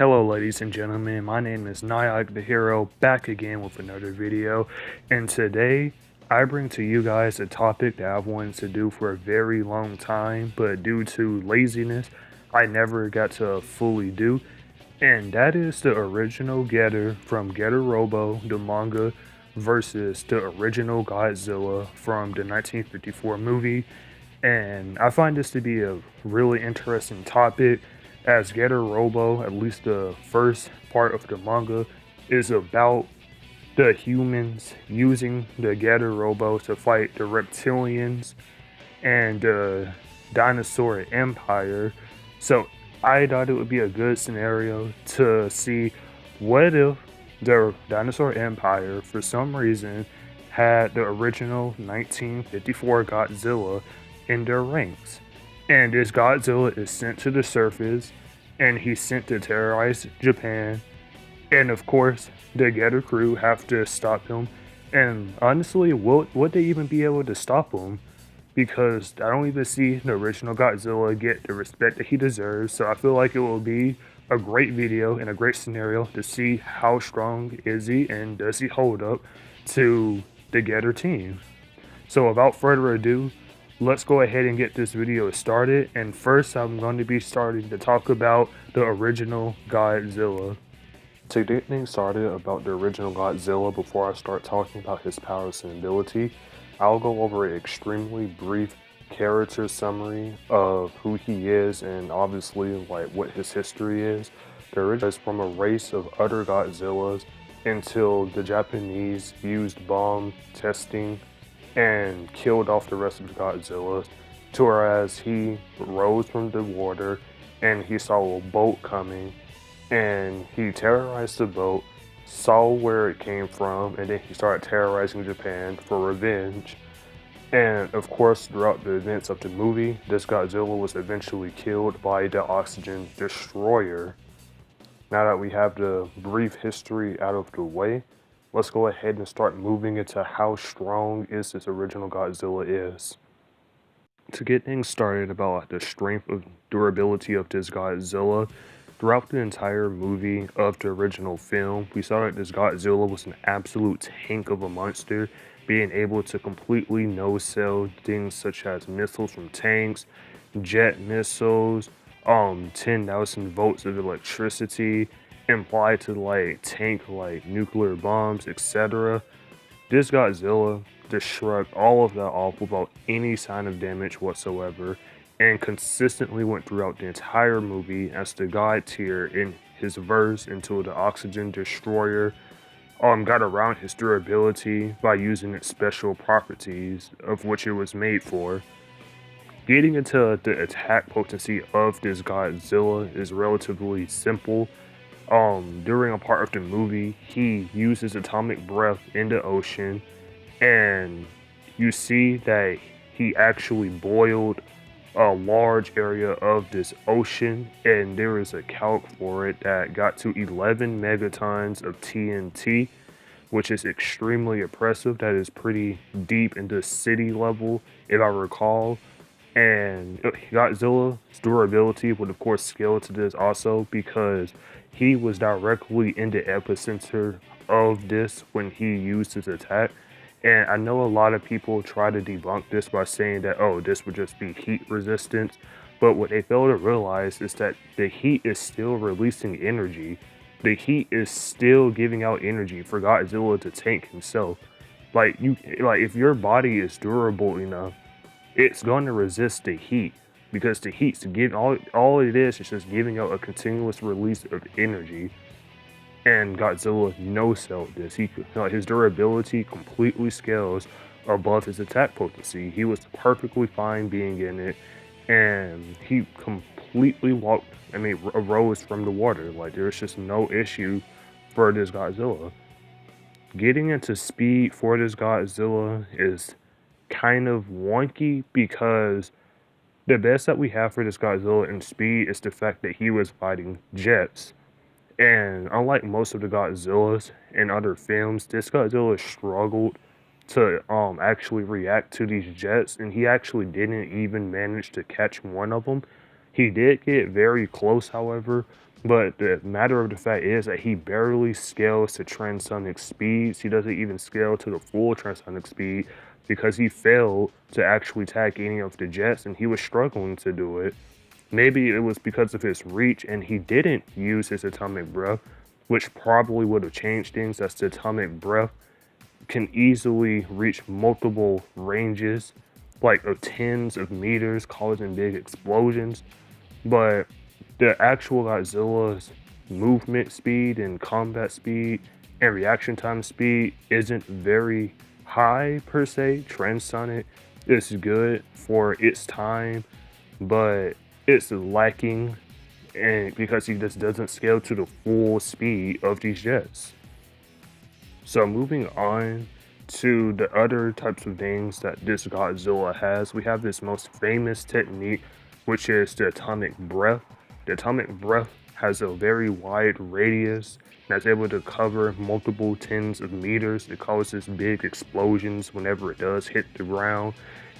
Hello ladies and gentlemen, my name is Nyack the Hero, back again with another video, and today I bring to you guys a topic that I've wanted to do for a very long time, but due to laziness, I never got to fully do, and that is the original Getter from Ghetto Robo, the manga, versus the original Godzilla from the 1954 movie. And I find this to be a really interesting topic, as Ghetto Robo, at least the first part of the manga, is about the humans using the Ghetto Robo to fight the reptilians and the dinosaur empire. So I thought it would be a good scenario to see what if the dinosaur empire, for some reason, had the original 1954 Godzilla in their ranks. And this Godzilla is sent to the surface, and he's sent to terrorize Japan. And of course, the Getter crew have to stop him. And honestly, would they even be able to stop him? Because I don't even see the original Godzilla get the respect that he deserves. So I feel like it will be a great video and a great scenario to see how strong is he and does he hold up to the Getter team. So without further ado, let's go ahead and get this video started. And first, I'm going to be starting to talk about the original Godzilla. To get things started about the original Godzilla, before I start talking about his powers and ability, I'll go over an extremely brief character summary of who he is and obviously like what his history is. The original is from a race of other Godzillas until the Japanese used bomb testing and killed off the rest of the Godzillas, to whereas he rose from the water and he saw a boat coming and he terrorized the boat, saw where it came from, and then he started terrorizing Japan for revenge. And of course, throughout the events of the movie, this Godzilla was eventually killed by the oxygen destroyer. Now that we have the brief history out of the way, let's go ahead and start moving into how strong is this original Godzilla is. To get things started about the strength of durability of this Godzilla, throughout the entire movie of the original film, we saw that this Godzilla was an absolute tank of a monster, being able to completely no-sell things such as missiles from tanks, jet missiles, 10,000 volts of electricity, implied to like tank like nuclear bombs, etc. This Godzilla just shrugged all of that off without any sign of damage whatsoever, and consistently went throughout the entire movie as the god tier in his verse until the oxygen destroyer got around his durability by using its special properties of which it was made for. Getting into the attack potency of this Godzilla is relatively simple. During a part of the movie, he uses atomic breath in the ocean, and you see that he actually boiled a large area of this ocean, and there is a calc for it that got to 11 megatons of TNT, which is extremely impressive. That is pretty deep into city level, if I recall. And Godzilla's durability would of course scale to this also, because he was directly in the epicenter of this when he used his attack. And I know a lot of people try to debunk this by saying that, oh, this would just be heat resistance. But what they fail to realize is that the heat is still releasing energy. The heat is still giving out energy for Godzilla to tank himself. Like if your body is durable enough, it's going to resist the heat, because the heat's all it is just giving out a continuous release of energy. And Godzilla no-selled this. His durability completely scales above his attack potency. He was perfectly fine being in it, and he completely arose from the water. Like, there's just no issue for this Godzilla. Getting into speed for this Godzilla is kind of wonky, because the best that we have for this Godzilla in speed is the fact that he was fighting jets. And unlike most of the Godzillas in other films, this Godzilla struggled to actually react to these jets, and he actually didn't even manage to catch one of them. He did get very close, however, But the matter of the fact is that he barely scales to transonic speeds. He doesn't even scale to the full transonic speed because he failed to actually attack any of the jets and he was struggling to do it. Maybe it was because of his reach and he didn't use his atomic breath, which probably would have changed things as the atomic breath can easily reach multiple ranges, like of tens of meters, causing big explosions. But the actual Godzilla's movement speed and combat speed and reaction time speed isn't very high per se. Transonic is good for its time, but it's lacking and because he just doesn't scale to the full speed of these jets. So moving on to the other types of things that this Godzilla has, we have this most famous technique, which is the atomic breath. The atomic breath has a very wide radius that's able to cover multiple tens of meters. It causes big explosions whenever it does hit the ground.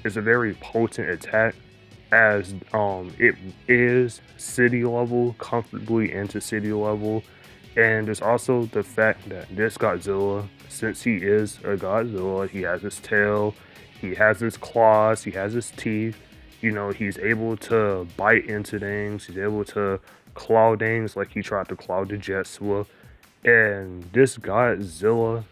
It's a very potent attack as it is city level, comfortably into city level. And there's also the fact that this Godzilla, since he is a Godzilla, he has his tail, he has his claws, he has his teeth. You know, he's able to bite into things, he's able to claw things like he tried to claw the Jetsua. And this Godzilla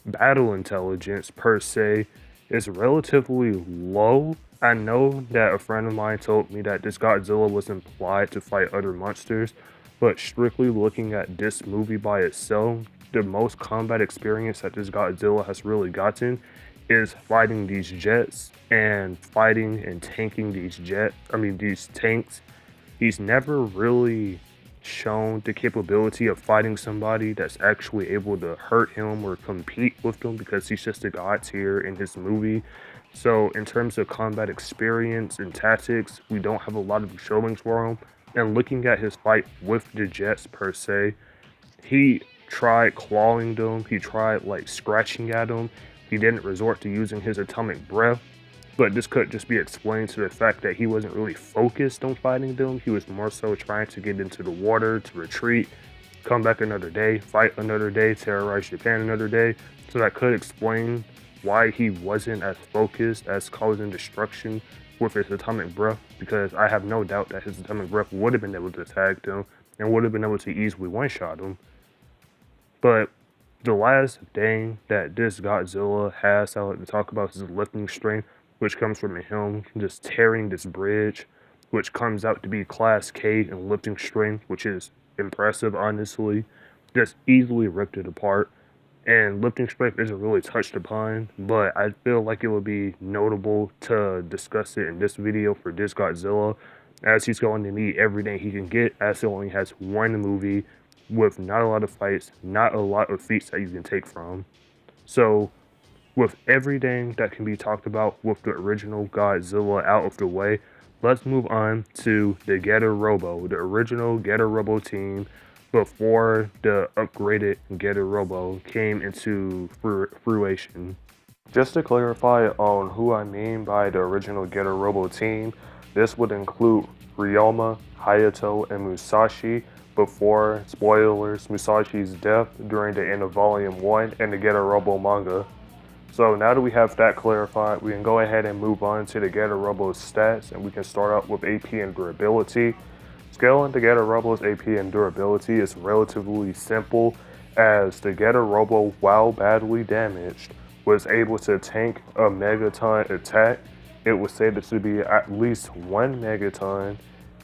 battle intelligence per se is relatively low. I know that a friend of mine told me that this Godzilla was implied to fight other monsters, but strictly looking at this movie by itself, the most combat experience that this Godzilla has really gotten is fighting these jets and fighting and tanking these tanks. He's never really shown the capability of fighting somebody that's actually able to hurt him or compete with him because he's just a god tier in his movie. So in terms of combat experience and tactics, we don't have a lot of showings for him. And looking at his fight with the jets per se, he tried clawing them, he tried like scratching at them. He didn't resort to using his atomic breath, but this could just be explained to the fact that he wasn't really focused on fighting them. He was more so trying to get into the water, to retreat, come back another day, fight another day, terrorize Japan another day. So that could explain why he wasn't as focused as causing destruction with his atomic breath, because I have no doubt that his atomic breath would have been able to tag them and would have been able to easily one-shot them. But the last thing that this Godzilla has I like to talk about is his lifting strength, which comes from him just tearing this bridge, which comes out to be class K in lifting strength, which is impressive, honestly. Just easily ripped it apart. And lifting strength isn't really touched upon, but I feel like it would be notable to discuss it in this video for this Godzilla, as he's going to need everything he can get, as he only has one movie with not a lot of fights, not a lot of feats that you can take from. So with everything that can be talked about with the original Godzilla out of the way, let's move on to the Ghetto Robo, the original Ghetto Robo team before the upgraded Ghetto Robo came into fruition. Just to clarify on who I mean by the original Ghetto Robo team, this would include Ryoma, Hayato, and Musashi before, spoilers, Musashi's death during the end of Volume 1 in the Ghetto Robo manga. So now that we have that clarified, we can go ahead and move on to the Ghetto Robo's stats, and we can start out with AP and durability. Scaling the Ghetto Robo's AP and durability is relatively simple, as the Ghetto Robo, while badly damaged, was able to tank a megaton attack. It was stated to be at least 1 megaton,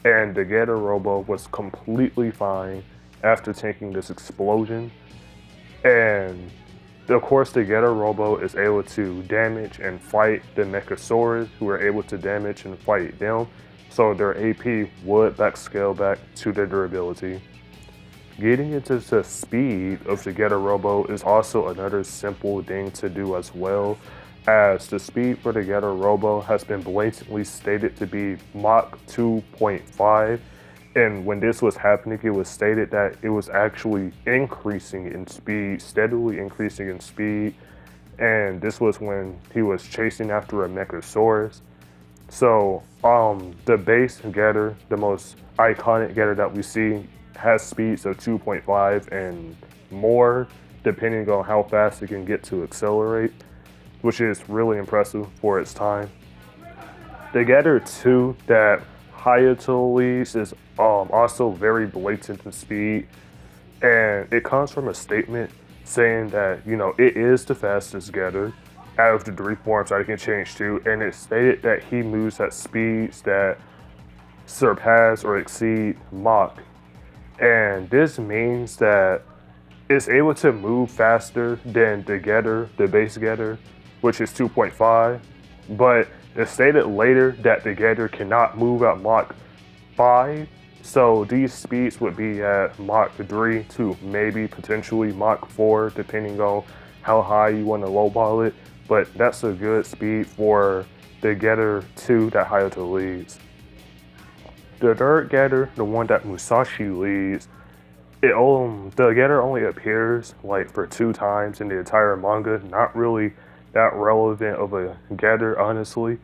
and the Ghetto Robo was completely fine after tanking this explosion. And of course, the Ghetto Robo is able to damage and fight the Mechasaurus, who are able to damage and fight them, so their AP would backscale back to their durability. Getting into the speed of the Ghetto Robo is also another simple thing to do as well, as the speed for the Ghetto Robo has been blatantly stated to be Mach 2.5. And when this was happening, it was stated that it was actually increasing in speed, steadily increasing in speed. And this was when he was chasing after a Mechasaurus. So, the base getter, the most iconic getter that we see, has speeds of 2.5 and more, depending on how fast it can get to accelerate, which is really impressive for its time. The getter 2 that Hayato leads is also very blatant in speed, and it comes from a statement saying that, it is the fastest getter out of the three forms that it can change to, and it stated that he moves at speeds that surpass or exceed Mach. And this means that it's able to move faster than the getter, the base getter, which is 2.5, but it stated later that the getter cannot move at Mach 5. So these speeds would be at Mach 3 to maybe potentially Mach 4, depending on how high you want to lowball it. But that's a good speed for the getter 2 that Hayato leads. The third getter, the one that Musashi leads, the getter only appears like for 2 times in the entire manga. Not really that relevant of a getter, honestly.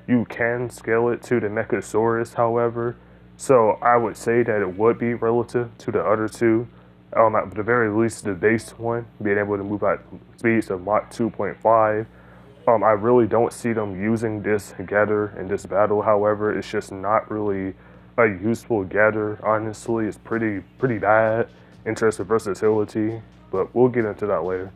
You can scale it to the Mechasaurus, however. So I would say that it would be relative to the other 2. At the very least, the base one, being able to move at speeds of Mach 2.5. I really don't see them using this getter in this battle, however. It's just not really a useful getter, honestly. It's pretty bad in terms of versatility, but we'll get into that later.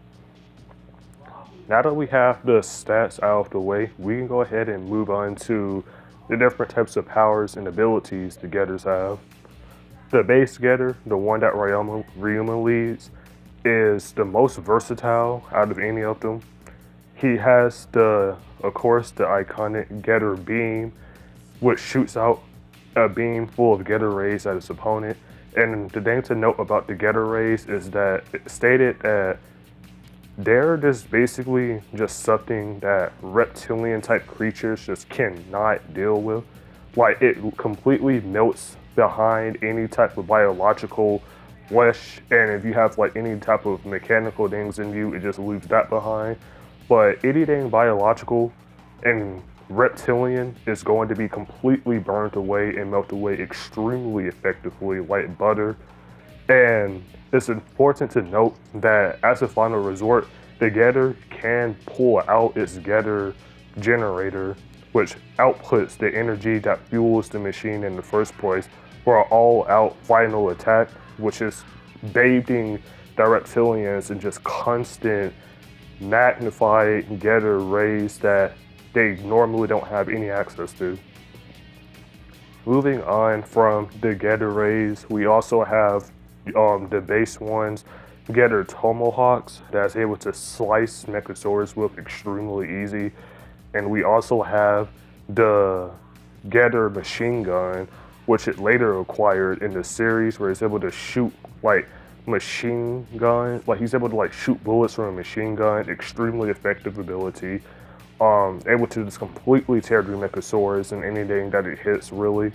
Now that we have the stats out of the way, we can go ahead and move on to the different types of powers and abilities the getters have. The base getter, the one that Ryuma leads, is the most versatile out of any of them. He has of course, the iconic getter beam, which shoots out a beam full of getter rays at its opponent. And the thing to note about the getter rays is that it stated that they're just basically just something that reptilian type creatures just cannot deal with. Like, it completely melts behind any type of biological flesh, and if you have like any type of mechanical things in you, it just leaves that behind. But anything biological and reptilian is going to be completely burnt away and melt away extremely effectively, like butter. And it's important to note that as a final resort, the getter can pull out its getter generator, which outputs the energy that fuels the machine in the first place for an all-out final attack, which is bathing the reptilians in just constant magnified getter rays that they normally don't have any access to. Moving on from the getter rays, we also have the base ones, getter tomahawks, that's able to slice Mechasaurus with extremely easy. And we also have the getter machine gun, which it later acquired in the series, where it's able to shoot like machine gun, like he's able to like shoot bullets from a machine gun, extremely effective ability. Able to just completely tear through Mechasaurus and anything that it hits, really.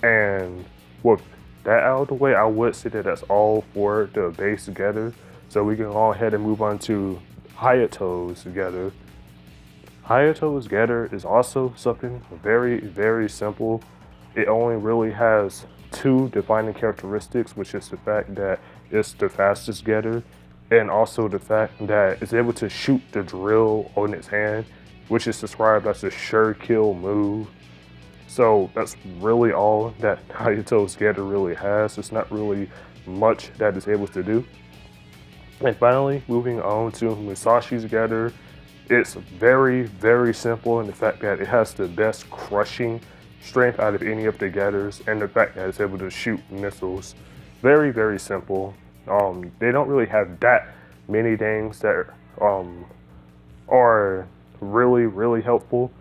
And with that out of the way, I would say that that's all for the base getter. So we can go ahead and move on to Hayato's getter. Hayato's getter is also something very, very simple. It only really has 2 defining characteristics, which is the fact that it's the fastest getter, and also the fact that it's able to shoot the drill on its hand, which is described as a sure kill move. So that's really all that Hayato's getter really has. It's not really much that it's able to do. And finally, moving on to Musashi's getter, it's very, very simple in the fact that it has the best crushing strength out of any of the getters, and the fact that it's able to shoot missiles. Very, very simple. They don't really have that many things that are really, really helpful.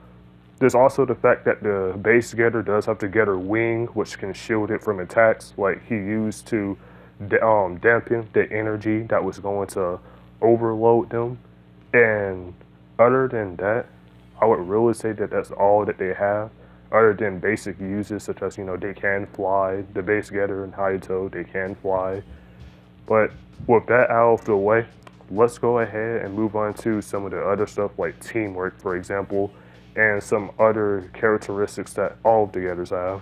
There's also the fact that the base getter does have the getter wing, which can shield it from attacks, like he used to dampen the energy that was going to overload them. And other than that, I would really say that that's all that they have, other than basic uses such as, they can fly. The base getter and Hayato, they can fly. But with that out of the way, let's go ahead and move on to some of the other stuff like teamwork, for example. and some other characteristics that all of the Getters have.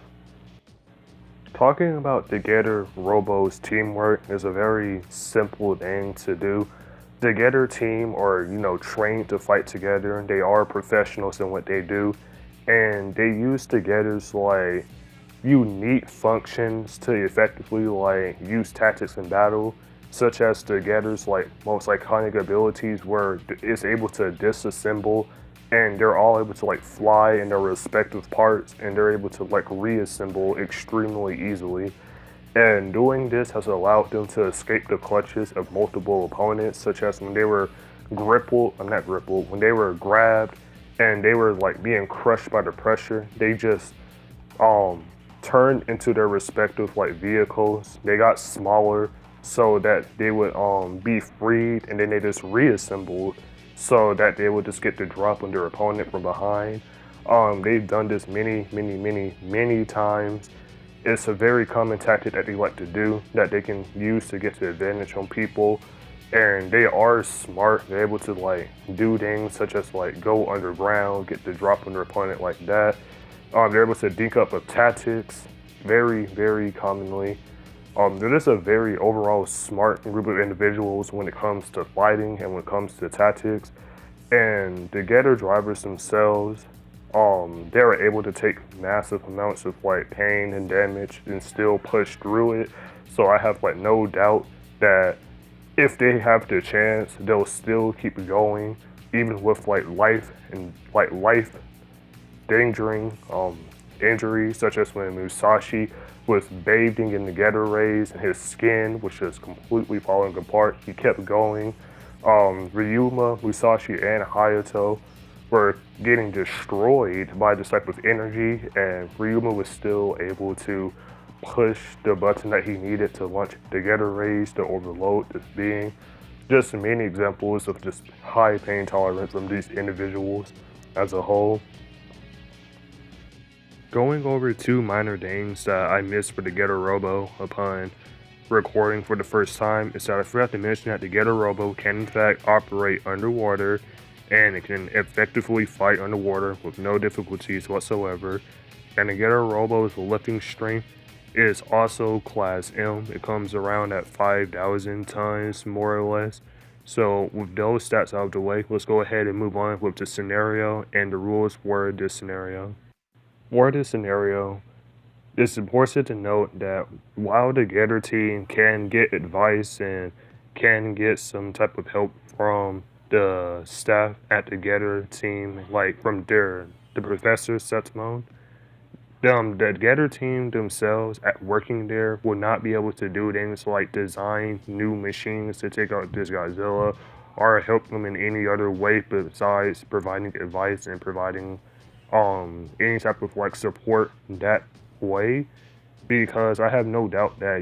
Talking about the Ghetto Robo's teamwork is a very simple thing to do. The Getter team are, trained to fight together. They are professionals in what they do, and they use the Getters like unique functions to effectively like use tactics in battle, such as the Getter's like most iconic abilities where it's able to disassemble and they're all able to like fly in their respective parts and they're able to like reassemble extremely easily. And doing this has allowed them to escape the clutches of multiple opponents, such as when they were when they were grabbed and they were like being crushed by the pressure, they just um turned into their respective like vehicles. They got smaller so that they would be freed and then they just reassembled so that they would just get the drop on their opponent from behind. They've done this many times. It's a very common tactic that they like to do that they can use to get the advantage on people. And they are smart. They're able to like do things such as like go underground, get the drop on their opponent like that. They're able to dink up with tactics very commonly. They're just a very overall smart group of individuals when it comes to fighting and when it comes to tactics. And the Getter drivers themselves, they're able to take massive amounts of like pain and damage and still push through it. So I have like no doubt that if they have the chance, they'll still keep going, even with like life endangering injuries, such as when Musashi was bathing in the Ghetto rays and his skin was just completely falling apart. He kept going. Ryuma, Musashi, and Hayato were getting destroyed by this type of energy, and Ryuma was still able to push the button that he needed to launch the Ghetto rays to overload this being. Just many examples of just high pain tolerance from these individuals as a whole. Going over two minor things that I missed for the Ghetto Robo upon recording for the first time is that I forgot to mention that the Ghetto Robo can in fact operate underwater and it can effectively fight underwater with no difficulties whatsoever. And the Ghetto Robo's lifting strength is also class M. It comes around at 5,000 tons more or less. So with those stats out of the way, let's go ahead and move on with the scenario and the rules for this scenario. For this scenario, it's important to note that while the Getter team can get advice and can get some type of help from the staff at the Getter team, like from the professor Setmon, the Getter team themselves at working there will not be able to do things like design new machines to take out this Godzilla or help them in any other way besides providing advice and providing any type of like support that way, because I have no doubt that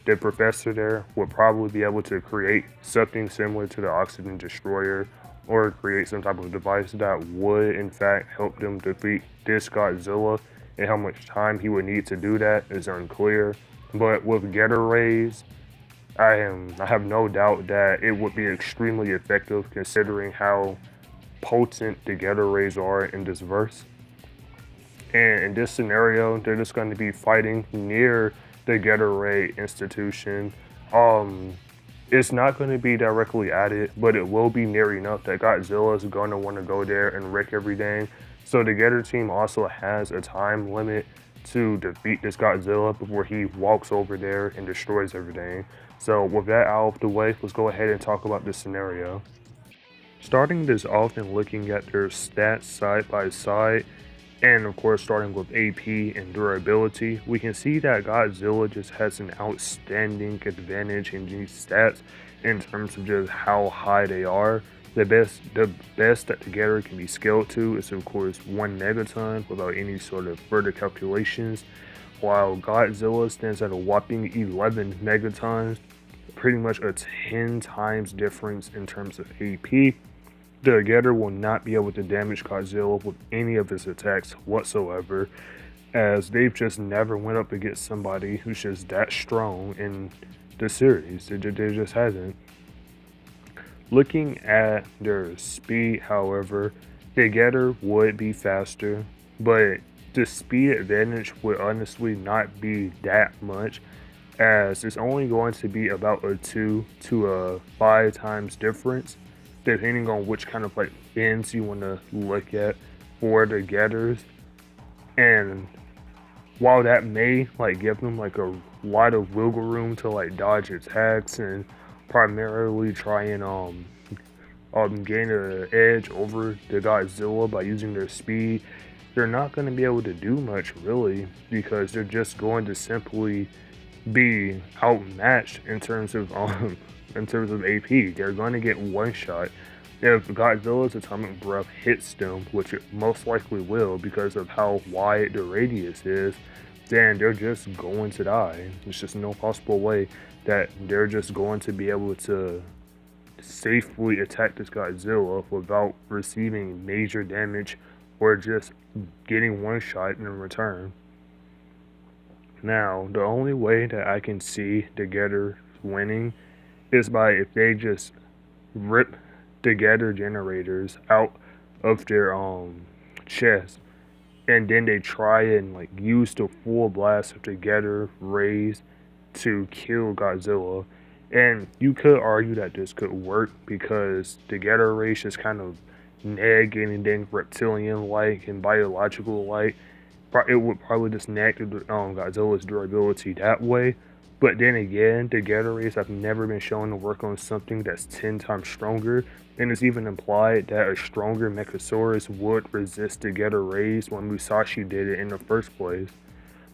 the professor there would probably be able to create something similar to the oxygen destroyer or create some type of device that would in fact help them defeat this Godzilla. And how much time he would need to do that is unclear. But with Ghetto rays, I have no doubt that it would be extremely effective considering how potent the Ghetto rays are in this verse. And in this scenario, they're just going to be fighting near the Ghetto ray institution. It's not going to be directly at it, but it will be near enough that Godzilla is going to want to go there and wreck everything. So the Ghetto team also has a time limit to defeat this Godzilla before he walks over there and destroys everything. So with that out of the way, let's go ahead and talk about this scenario. Starting this off and looking at their stats side by side, and of course starting with AP and durability, we can see that Godzilla just has an outstanding advantage in these stats in terms of just how high they are. The best that the Getter can be scaled to is of course 1 megaton without any sort of further calculations, while Godzilla stands at a whopping 11 megatons, pretty much a 10 times difference in terms of AP. The Getter will not be able to damage Godzilla with any of his attacks whatsoever, as they've just never went up against somebody who's just that strong in the series. It just hasn't. Looking at their speed, however, The getter would be faster, but the speed advantage would honestly not be that much, as it's only going to be about a 2 to a 5 times difference, depending on which kind of like bends you want to look at for the getters. And while that may like give them like a lot of wiggle room to like dodge attacks and primarily try and gain an edge over the Godzilla by using their speed, they're not going to be able to do much really, because they're just going to simply be outmatched in terms of AP. They're going to get one shot. If Godzilla's atomic breath hits them, which it most likely will because of how wide the radius is, then they're just going to die. There's just no possible way that they're just going to be able to safely attack this Godzilla without receiving major damage or just getting one shot in return. Now, the only way that I can see the getter winning is by if they just rip the getter generators out of their chest, and then they try and like use the full blast of the getter rays to kill Godzilla. And you could argue that this could work because the getter rays just kind of nag anything reptilian like and biological like. It would probably just nag Godzilla's durability that way. But then again, the getter rays have never been shown to work on something that's 10 times stronger, and it's even implied that a stronger Mechasaurus would resist the getter rays when Musashi did it in the first place.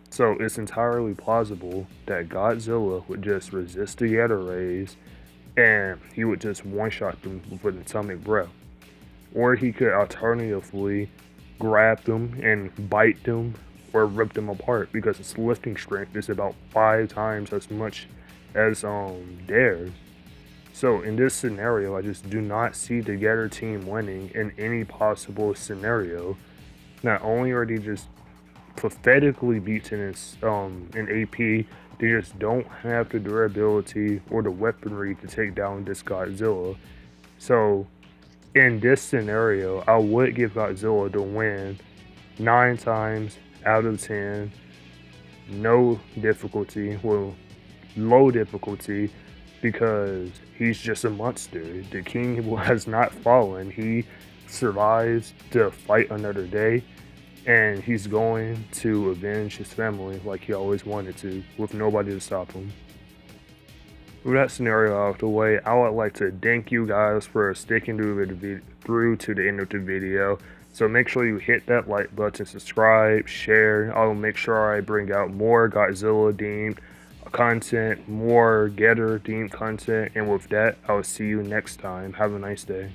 So it's entirely plausible that Godzilla would just resist the getter rays, and he would just one-shot them with an atomic breath. Or he could alternatively grab them and bite them or rip them apart, because its lifting strength is about 5 times as much as theirs. So in this scenario, I just do not see the getter team winning in any possible scenario. Not only are they just pathetically beaten in AP, they just don't have the durability or the weaponry to take down this Godzilla. So in this scenario, I would give Godzilla the win 9 times out of 10. No difficulty, well, low difficulty, because he's just a monster. The king has not fallen. He survives to fight another day, and he's going to avenge his family like he always wanted to, with nobody to stop him. With that scenario out of the way, I would like to thank you guys for sticking through to the end of the video. So make sure you hit that like button, subscribe, share. I'll make sure I bring out more Godzilla themed content, more getter themed content, and with that, I'll see you next time. Have a nice day.